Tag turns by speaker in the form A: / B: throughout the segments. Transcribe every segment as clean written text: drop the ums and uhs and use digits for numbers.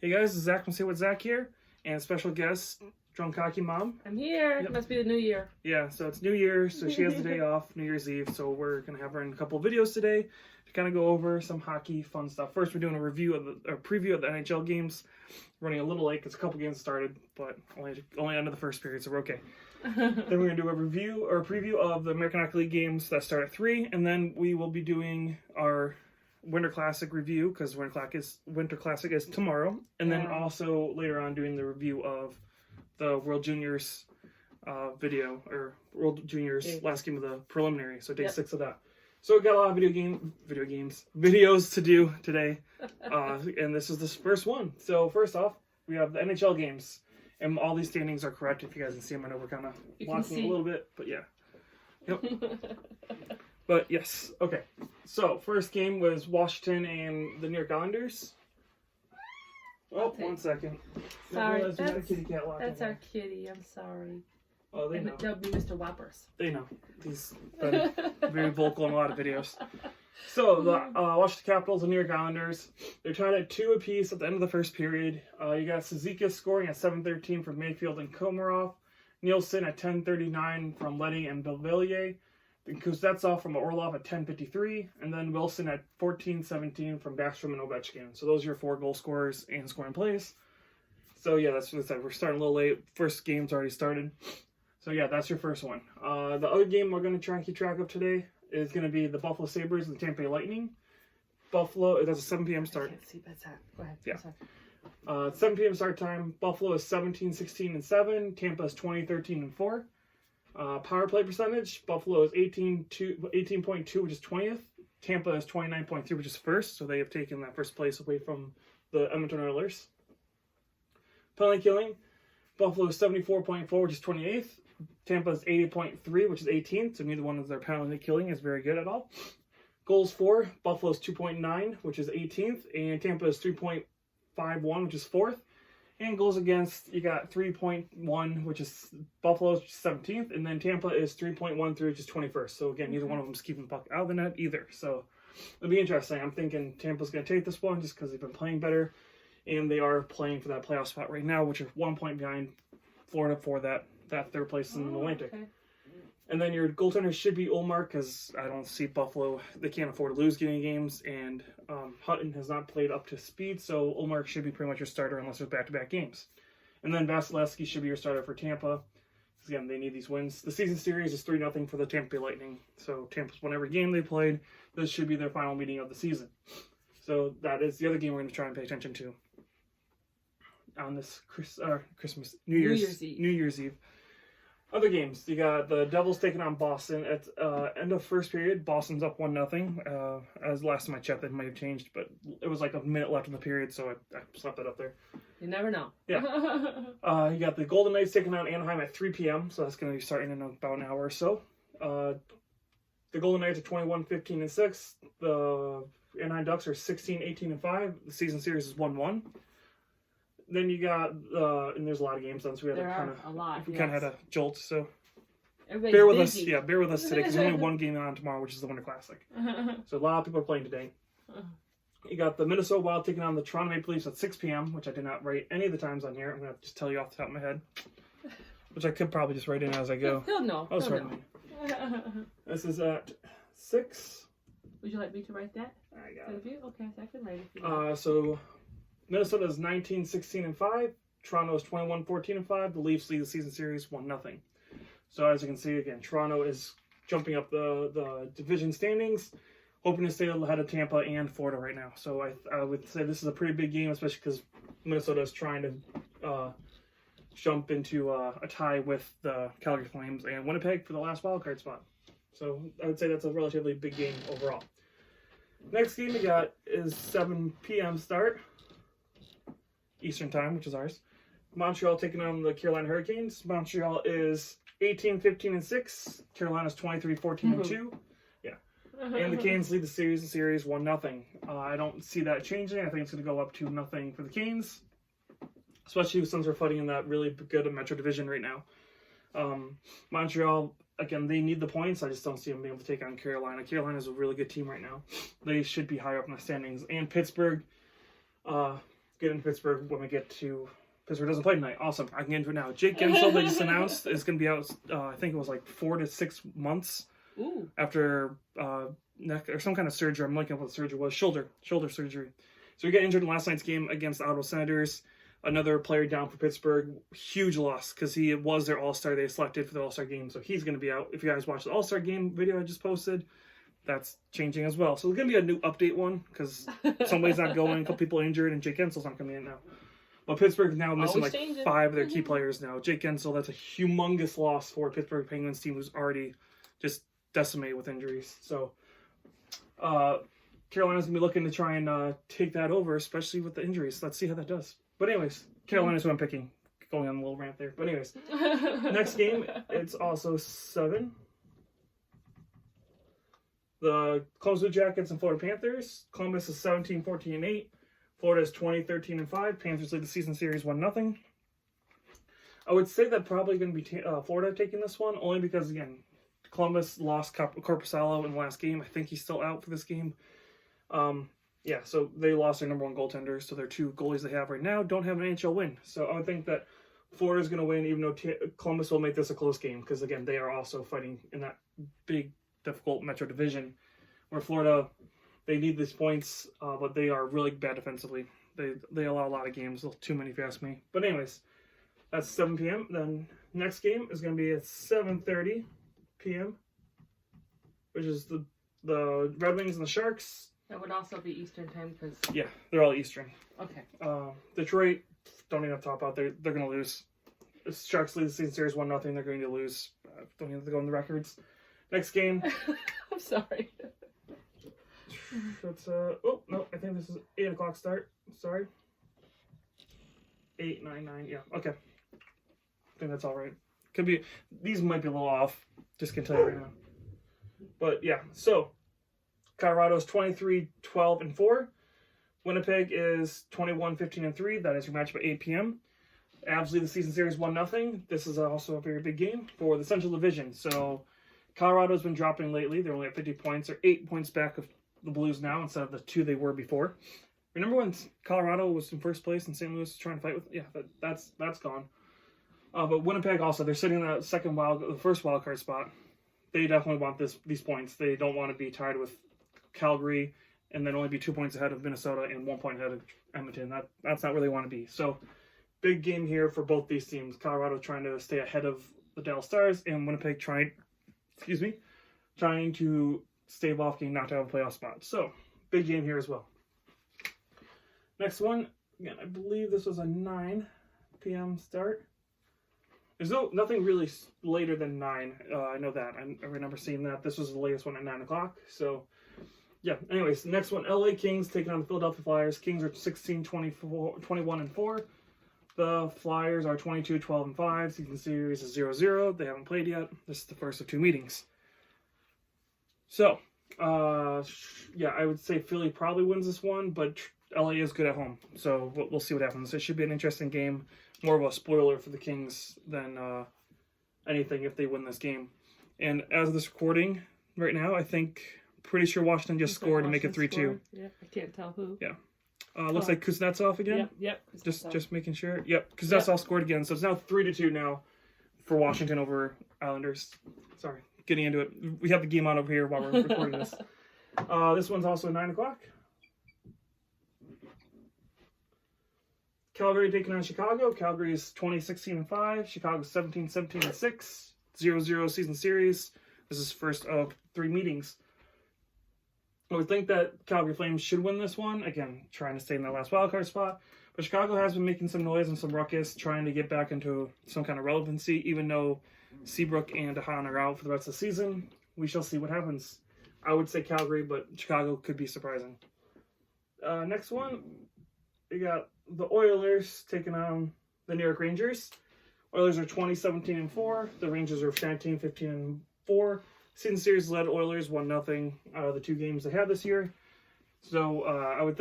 A: Hey guys, it's Zach from Say What Zach here, and special guest, Drunk Hockey Mom.
B: I'm here.
A: Yep.
B: Must be the new year.
A: Yeah, so it's New Year, so she has the day off, New Year's Eve, so we're going to have her in a couple of videos today to kind of go over some hockey fun stuff. First, we're doing a preview of the NHL games. Running a little late because a couple games started, but only under the first period, so we're okay. Then we're going to do a preview of the American Hockey League games that start at 3, and then we will be doing our Winter Classic review, because Winter Classic is tomorrow, and then also later on doing the review of the World Juniors video, or World Juniors last game of the preliminary, so day 6 of that. So we got a lot of videos to do today, and this is the first one. So first off, we have the NHL games, and all these standings are correct. If you guys can see them, I know we're kind of blocking a little bit, but yeah. Yep. But yes, okay. So first game was Washington and the New York Islanders. Oh, 1 second.
B: Sorry, that's our kitty. I'm sorry.
A: Oh, they know.
B: That'll be Mr. Whoppers.
A: They know. He's been very vocal in a lot of videos. So the Washington Capitals and New York Islanders, they're tied at 2 apiece at the end of the first period. You got Suzuki scoring at 7:13 from Mayfield and Komarov. Nielsen at 10:39 from Leddy and Belvillier. Kuznetsov from Orlov at 10:53, and then Wilson at 14:17 from Backstrom and Ovechkin. So those are your 4 goal scorers and scoring plays. So yeah, that's what I said. We're starting a little late. First game's already started. So yeah, that's your first one. The other game we're going to try and keep track of today is going to be the Buffalo Sabres and the Tampa Bay Lightning. Buffalo, that's a 7 p.m. start.
B: I can't see, but go ahead.
A: Yeah. 7 p.m. start time. Buffalo is 17-16-7. Tampa is 20-13-4. Power play percentage, Buffalo is 18.2, which is 20th. Tampa is 29.3, which is first. So they have taken that first place away from the Edmonton Oilers. Penalty killing, Buffalo is 74.4, which is 28th. Tampa is 80.3, which is 18th. So neither one of their penalty killing is very good at all. Goals for, Buffalo is 2.9, which is 18th. And Tampa is 3.51, which is 4th. And goals against, you got 3.1, which is Buffalo's 17th, and then Tampa is 3.13, which is 21st. So again, neither one of them is keeping the puck out of the net either. So it'll be interesting. I'm thinking Tampa's going to take this one just because they've been playing better, and they are playing for that playoff spot right now, which are 1 point behind Florida for that third place in the Atlantic. Okay. And then your goaltender should be Ullmark, because I don't see Buffalo. They can't afford to lose getting games, and Hutton has not played up to speed, so Ullmark should be pretty much your starter unless there's back-to-back games. And then Vasilevsky should be your starter for Tampa. Again, they need these wins. The season series is 3-0 for the Tampa Bay Lightning, so Tampa's won every game they played. This should be their final meeting of the season. So that is the other game we're going to try and pay attention to on this New Year's Eve. Other games, you got the Devils taking on Boston at end of first period. Boston's up 1-0. As last time I checked, that might have changed, but it was like a minute left in the period, so I slapped that up there.
B: You never know.
A: Yeah. You got the Golden Knights taking on Anaheim at 3 p.m., so that's going to be starting in about an hour or so. The Golden Knights are 21-15-6. The Anaheim Ducks are 16-18-5. The season series is 1-1. Then you got, and there's a lot of games done, so we had kind of had a jolt, so bear with us today, because there's only one game on tomorrow, which is the Winter Classic. So a lot of people are playing today. You got the Minnesota Wild taking on the Toronto Maple Leafs at 6 p.m., which I did not write any of the times on here. I'm going to just tell you off the top of my head, which I could probably just write in as I go.
B: He'll know.
A: This is at 6.
B: Would you like me to write that?
A: I got it.
B: Okay, so I can write it.
A: So Minnesota is 19-16-5. Toronto is 21-14-5. The Leafs lead the season series 1-0. So as you can see, again, Toronto is jumping up the division standings, hoping to stay ahead of Tampa and Florida right now. So I would say this is a pretty big game, especially because Minnesota is trying to jump into a tie with the Calgary Flames and Winnipeg for the last wildcard spot. So I would say that's a relatively big game overall. Next game we got is 7 p.m. start. Eastern time, which is ours. Montreal taking on the Carolina Hurricanes. Montreal is 18-15-6. Carolina's 23-14-2. Yeah. And the Canes lead the series 1-0. I don't see that changing. I think it's going to go up 2-0 for the Canes. Especially since we're fighting in that really good Metro Division right now. Montreal, again, they need the points. I just don't see them being able to take on Carolina. Carolina's a really good team right now. They should be higher up in the standings. And Pittsburgh, get into Pittsburgh when we get to Pittsburgh doesn't play tonight. Awesome. I can get into it now. Jake Gensel, they just announced, is going to be out, I think it was like 4 to 6 months after neck or some kind of surgery. I'm looking up what the surgery was. Shoulder surgery. So he got injured in last night's game against the Ottawa Senators. Another player down for Pittsburgh. Huge loss because he was their All-Star. They selected for the All-Star game. So he's going to be out. If you guys watched the All-Star game video I just posted, that's changing as well. So it's going to be a new update one because somebody's not going. A couple people injured and Jake Gensel's not coming in now. But Pittsburgh now missing like 5 of their key players now. Jake Gensel, that's a humongous loss for Pittsburgh Penguins team who's already just decimated with injuries. So Carolina's going to be looking to try and take that over, especially with the injuries. Let's see how that does. But anyways, Carolina's who I'm picking. Going on a little rant there. But anyways, next game, it's also 7. The Columbus Blue Jackets and Florida Panthers. Columbus is 17-14-8. Florida is 20-13-5. Panthers lead the season series 1-0. I would say that probably going to be Florida taking this one, only because, again, Columbus lost Korpisalo in the last game. I think he's still out for this game. Yeah, so they lost their number 1 goaltender, so their 2 goalies they have right now don't have an NHL win. So I would think that Florida's going to win, even though Columbus will make this a close game, because, again, they are also fighting in that big, difficult Metro division, where Florida, they need these points, but they are really bad defensively. They allow a lot of games, a little too many if you ask me. But anyways, that's 7 p.m. Then next game is going to be at 7:30 p.m., which is the Red Wings and the Sharks.
B: That would also be Eastern time because...
A: Yeah, they're all Eastern.
B: Okay.
A: Detroit, don't even have to top out. They're going to lose. The Sharks lead the season series 1-0. They're going to lose. Don't even have to go in the records. Next game.
B: I'm sorry.
A: That's oh no, I think this is 8 o'clock start. Sorry. 8, 9, 9. Yeah, okay. I think that's all right. Could be, these might be a little off. Just can tell you right now. But yeah, so Colorado's 23-12-4. Winnipeg is 21-15-3. That is your matchup at 8 p.m. Avs lead the season series 1-0. This is also a very big game for the Central Division. So Colorado's been dropping lately. They're only at 50 points. They're 8 points back of the Blues now instead of the 2 they were before. Remember when Colorado was in first place and St. Louis was trying to fight with? Yeah, that's gone. But Winnipeg also, they're sitting in the first wild card spot. They definitely want these points. They don't want to be tied with Calgary and then only be 2 points ahead of Minnesota and 1 point ahead of Edmonton. That's not where they want to be. So big game here for both these teams. Colorado trying to stay ahead of the Dallas Stars and Winnipeg trying to stave off getting knocked out of a playoff spot. So big game here as well. Next one, again, I believe this was a 9 p.m. start. There's nothing really later than 9. I know that. I remember seeing that. This was the latest one at 9 o'clock. So, yeah. Anyways, next one, LA Kings taking on the Philadelphia Flyers. Kings are 16-21-4. The Flyers are 22-12-5. Season series is 0-0. They haven't played yet. This is the first of 2 meetings. So, yeah, I would say Philly probably wins this one, but LA is good at home. So we'll see what happens. It should be an interesting game. More of a spoiler for the Kings than anything if they win this game. And as of this recording right now, pretty sure Washington just scored to make it 3-2.
B: Yeah, I can't tell who.
A: Yeah. Looks like Kuznetsov again.
B: Yep.
A: Just making sure. Yep, Kuznetsov scored again. So it's now 3-2 now for Washington over Islanders. Sorry, getting into it. We have the game on over here while we're recording this. This one's also 9 o'clock. Calgary taking on Chicago. Calgary is 20-16-5. Chicago 17-17-6. 0-0 season series. This is first of 3 meetings. I would think that Calgary Flames should win this one. Again, trying to stay in that last wildcard spot. But Chicago has been making some noise and some ruckus, trying to get back into some kind of relevancy, even though Seabrook and DeHaan are out for the rest of the season. We shall see what happens. I would say Calgary, but Chicago could be surprising. Next one, we got the Oilers taking on the New York Rangers. Oilers are 20-17-4. The Rangers are 19-15-4. Season series led Oilers 1-0 out of the 2 games they had this year. So I would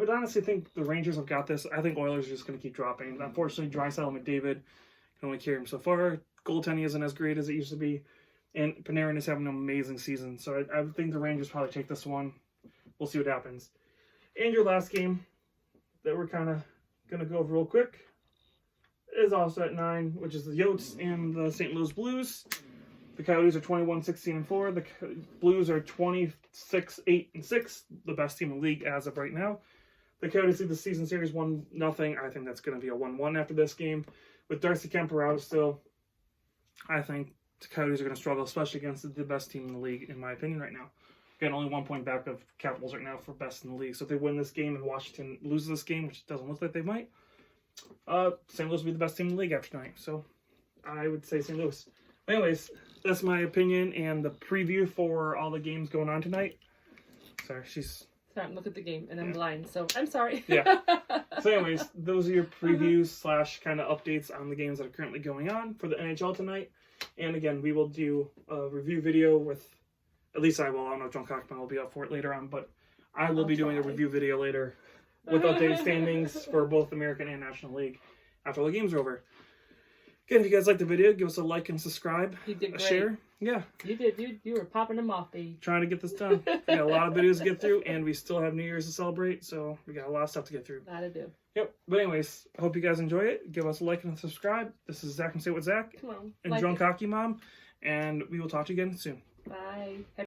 A: honestly think the Rangers have got this. I think Oilers are just going to keep dropping. Unfortunately, Draisaitl and McDavid can only carry him so far. Goaltending isn't as great as it used to be. And Panarin is having an amazing season. So I would think the Rangers probably take this one. We'll see what happens. And your last game, that we're kind of going to go over real quick is also at 9, which is the Yotes and the St. Louis Blues. The Coyotes are 21-16-4. The Blues are 26-8-6, the best team in the league as of right now. The Coyotes lead the season series 1-0. I think that's going to be a 1-1 after this game. With Darcy Kemper out still, I think the Coyotes are going to struggle, especially against the best team in the league, in my opinion, right now. Again, only 1 point back of Capitals right now for best in the league. So if they win this game and Washington loses this game, which doesn't look like they might, St. Louis will be the best team in the league after tonight. So I would say St. Louis. Anyways, that's my opinion and the preview for all the games going on tonight. Sorry, she's...
B: Sorry, look at the game, and I'm blind, so I'm sorry.
A: Yeah. So anyways, those are your previews / kind of updates on the games that are currently going on for the NHL tonight. And again, we will do a review video with, at least I will. I don't know if John Cockman will be up for it later on, but I will be doing a review video later with updated standings for both American and National League after all the games are over. Again, if you guys like the video, give us a like and subscribe.
B: You did
A: a
B: great.
A: Share. Yeah.
B: You did. You were popping them off, baby.
A: Trying to get this done. We got a lot of videos to get through, and we still have New Year's to celebrate, so we got a lot of stuff to get through.
B: That'll do.
A: Yep. But anyways, I hope you guys enjoy it. Give us a like and subscribe. This is Zach and Say What Zach.
B: Come on.
A: And Drunk Hockey Mom. And we will talk to you again soon.
B: Bye.